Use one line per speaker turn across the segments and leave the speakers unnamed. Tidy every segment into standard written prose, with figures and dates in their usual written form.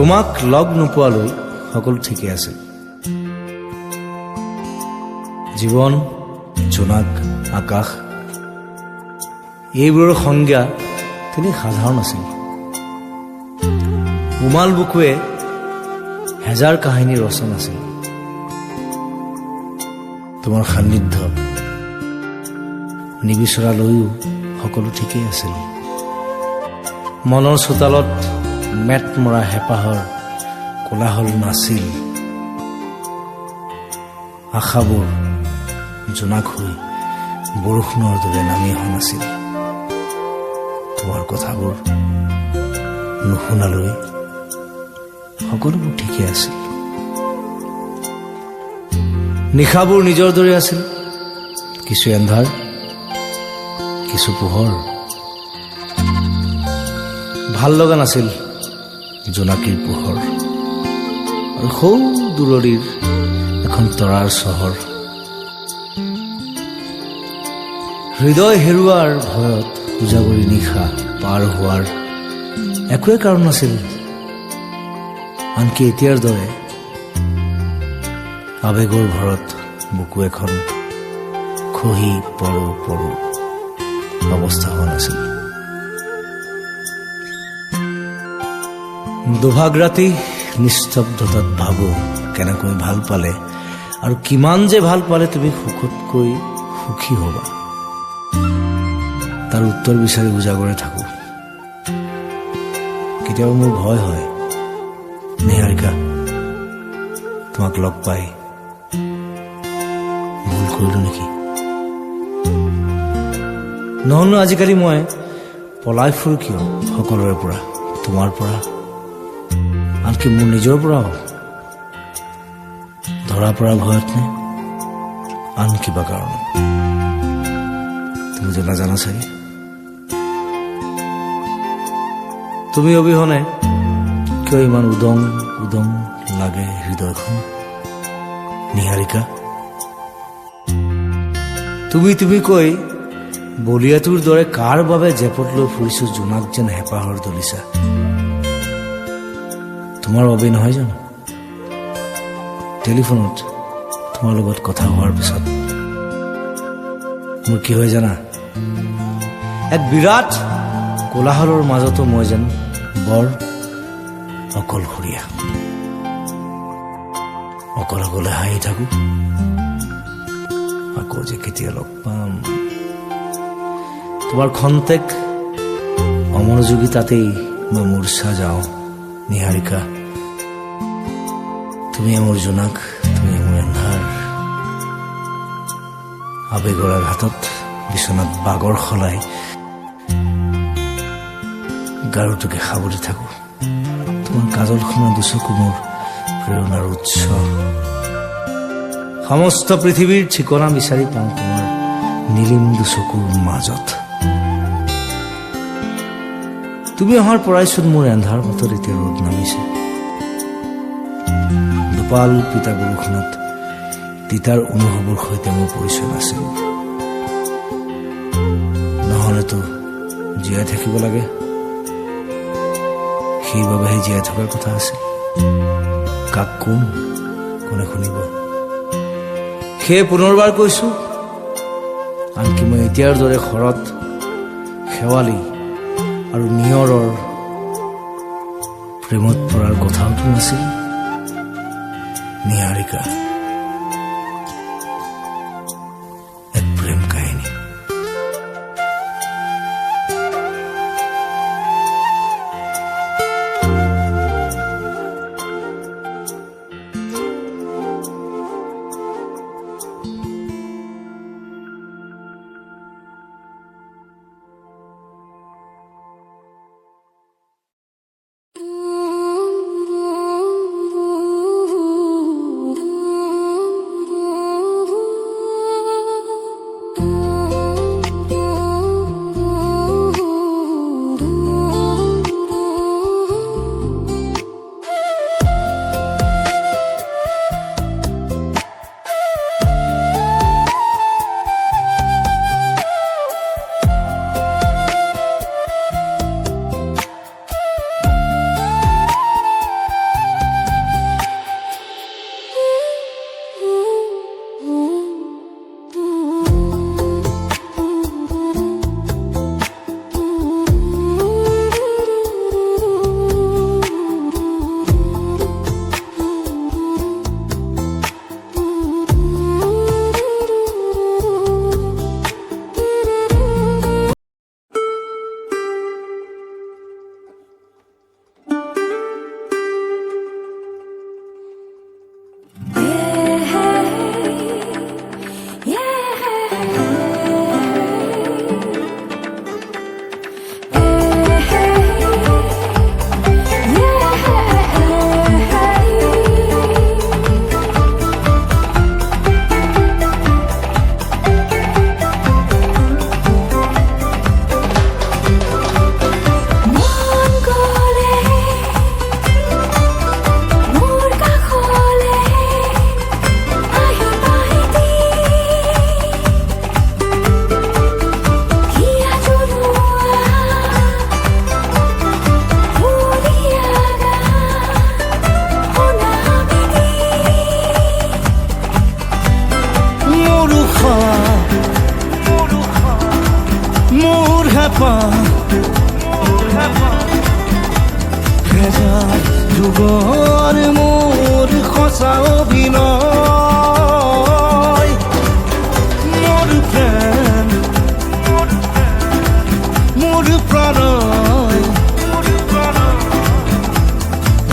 তোমাক লগ নোপোৱালৈ সকলো ঠিকে আছিল। জীৱন, জোনাক, আকাশ এইবোৰৰ সংজ্ঞা তেনে সাধাৰণ আছিল। উমাল বুকুৱে হেজাৰ কাহিনী ৰচন আছিল। তোমাৰ সান্নিধ্য নিবিচৰালৈও সকলো ঠিকেই আছিল। মনৰ চোতালত মেট মৰা হেঁপাহৰ কোলাহল নাছিল। আশাবোৰ জোনাক হৈ বৰষুণৰ দৰে নামি অহা নাছিল। তোমাৰ কথাবোৰ নুশুনালৈ সকলোবোৰ ঠিকেই আছিল। নিশাবোৰ নিজৰ দৰে আছিল, কিছু এন্ধাৰ, কিছু পোহৰ। ভাল লগা নাছিল জোনাকীৰ পোহৰ আৰু সৌ দূৰৈৰ এখন তৰাৰ চহৰ। হৃদয় হেৰুৱাৰ ভয়ত উজাগৰি নিশা পাৰ হোৱাৰ একোৱে কাৰণ নাছিল। আনকি এতিয়াৰ দৰে আৱেগৰ ভৰত বুকু এখন খহি পৰো পৰো অৱস্থা হোৱা নাছিল। দুভাগ ৰাতি নিস্তব্ধতাত ভাবো কেনেকৈ ভাল পালে আৰু কিমান যে ভাল পালে তুমি সুখতকৈ সুখী হবা। তাৰ উত্তৰ বিচাৰি উজাগৰে থাকো। কেতিয়াবা মোৰ ভয় হয়, নিহাৰিকা, তোমাক লগ পাই ভুল কৰিলো নেকি? নহ'লে আজিকালি মই পলাই ফুৰো কিয় সকলোৰে পৰা, তোমাৰ পৰা, আনকি মোৰ নিজৰ পৰাও? ধৰা পৰা ভয়ত নে আন কিবা কাৰণ? তুমি যে নাজানা চাগে। তুমি অবিহনে কিয় ইমান উদং উদং লাগে হৃদয়খন? নিহাৰিকা, তুমি কৈ বলিয়াটোৰ দৰে কাৰ বাবে জেপত লৈ ফুৰিছো জোনাক যেন হেঁপাহৰ দলিচা? তোমাৰ বাবে নহয় জানো? টেলিফোনত তোমাৰ লগত কথা হোৱাৰ পিছত মোৰ কি হয় জানা? এক বিৰাট কোলাহলৰ মাজতো মই যেন বৰ অকলশৰীয়া। অকলে অকলে হাঁহি থাকো। আকৌ যে কেতিয়া লগ পাম? তোমাৰ খন্তেক অমনোযোগিতাতেই মই মূৰ্ছা যাওঁ। নিহাৰিকা, তুমি মোৰ জোনাক, তুমি মোৰ এন্ধাৰ। আৱেগৰ আঘাতত বিচনাত বাগৰ সলাই গাৰুটোকে সাৱটি থাকো। তোমাৰ কাজলখনৰ দুচকু মোৰ প্ৰেৰণাৰ উৎস। সমস্ত পৃথিৱীৰ ঠিকনা বিচাৰি পাওঁ তোমাৰ নীলিম দুচকুৰ মাজত। তুমি অহাৰ পৰাইচোন মোৰ এন্ধাৰ পথত এতিয়া ৰ'দ নামিছে। দুপাল পিতা বৰষুণত তিতাৰ অনুভৱৰ সৈতে মোৰ পৰিচয় নাছিল। নহলেতো জীয়াই থাকিব লাগে, সেইবাবেহে জীয়াই থকাৰ কথা আছিল। কাক কম, কোনে শুনিব? সেয়ে পুনৰবাৰ কৈছো, আনকি মই এতিয়াৰ দৰে শৰৎ, শেৱালি আৰু নিয়ৰৰ প্ৰেমত পৰাৰ কথাওতো নাছিল। নিহাৰিকা, এক প্ৰেম কাহিনী। হেজাৰ যুগৰ মোৰ সঁচা অভিনয়, মোৰ প্ৰেম মোৰ প্ৰণয়,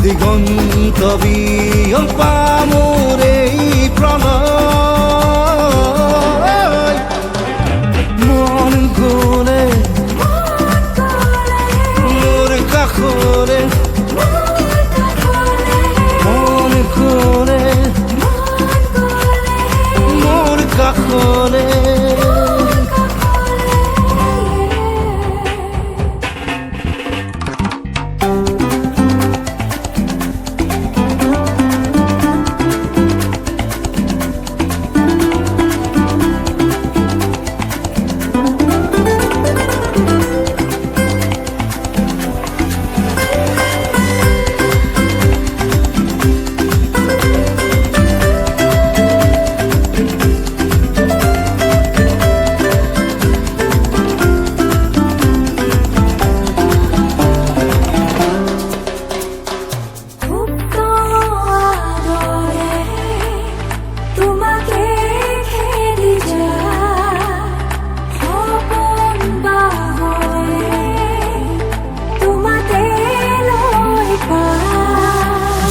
দিগন্ত বিয়পা মোৰ এই প্ৰণয়। মন গ'লে মোৰ কাষৰে, মন গ'লে মোৰ কাষৰে।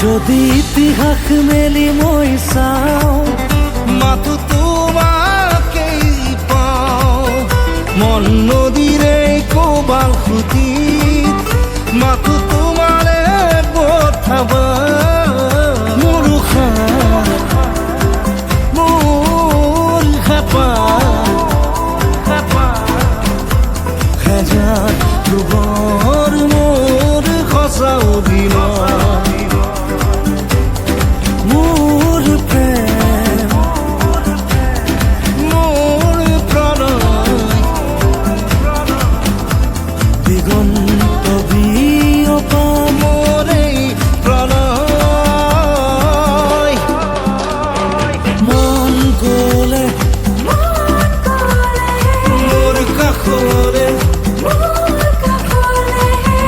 যদি ইতিহাস মেলি মই চাওঁ, মাথো তোমাকেই পাওঁ। মন নদীৰে কোবাল খুটিত মাথো তোমাৰে পঠাবা। মোৰ মোৰ হেজাৰ যুগৰ মোৰ সঁচা অভিনয়, মোৰ প্ৰেম মোৰ প্ৰণয়, দিগন্ত বিয়পা মোৰ এই প্ৰণয়। মন গ'লে মোৰ কাষৰে,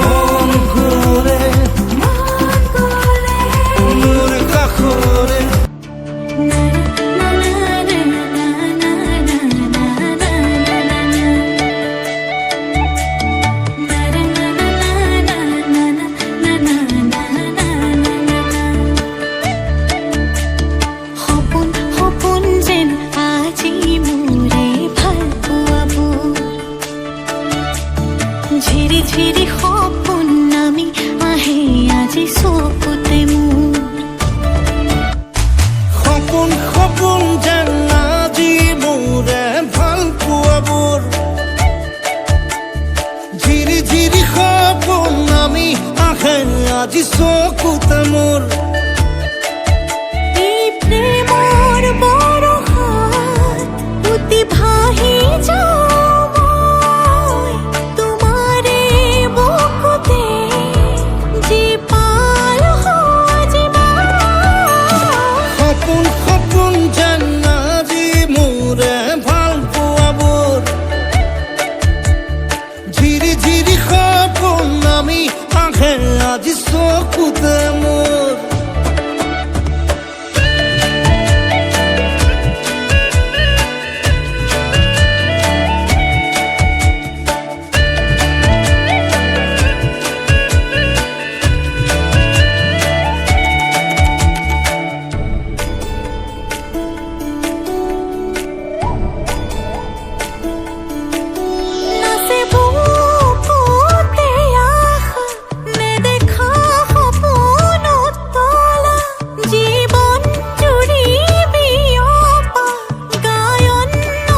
মন গ'লে মোৰ কাষৰে।
সপোন সপোন যেন আজি মোৰে ভাল পোৱাবোৰ, ঝিৰি ঝিৰি সপোন নামি আহে আজি চকুতে মোৰ।
সপোন সপোন যেন আজি মোৰে ভাল পোৱাবোৰ, ঝিৰি ঝিৰি সপোন নামি আহে আজি চকুতে মোৰ।
এই প্ৰেমৰ বৰষাত উটি ভাহি যাওঁ মই, তোমাৰে বুকুতে যি পাল সজীৱা।
সপোন সপোন যেন আজি মোৰে ভাল পোৱাবোৰ, ঝিৰি ঝিৰি সপোন নামি আহে আজি চকুতে মোৰ।
নাচে বুকুতে আশা, নেদেখা সপোনত তলা, জীৱন জুৰি বিয়পা গায়ন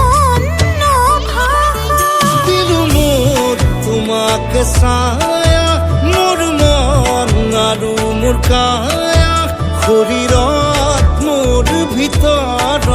অন্য ভাষা।
দিলো মোৰ তোমাকে ছায়া, মোৰ মন আৰু মোৰ কায়া, শৰীৰত মোৰ ভিতৰত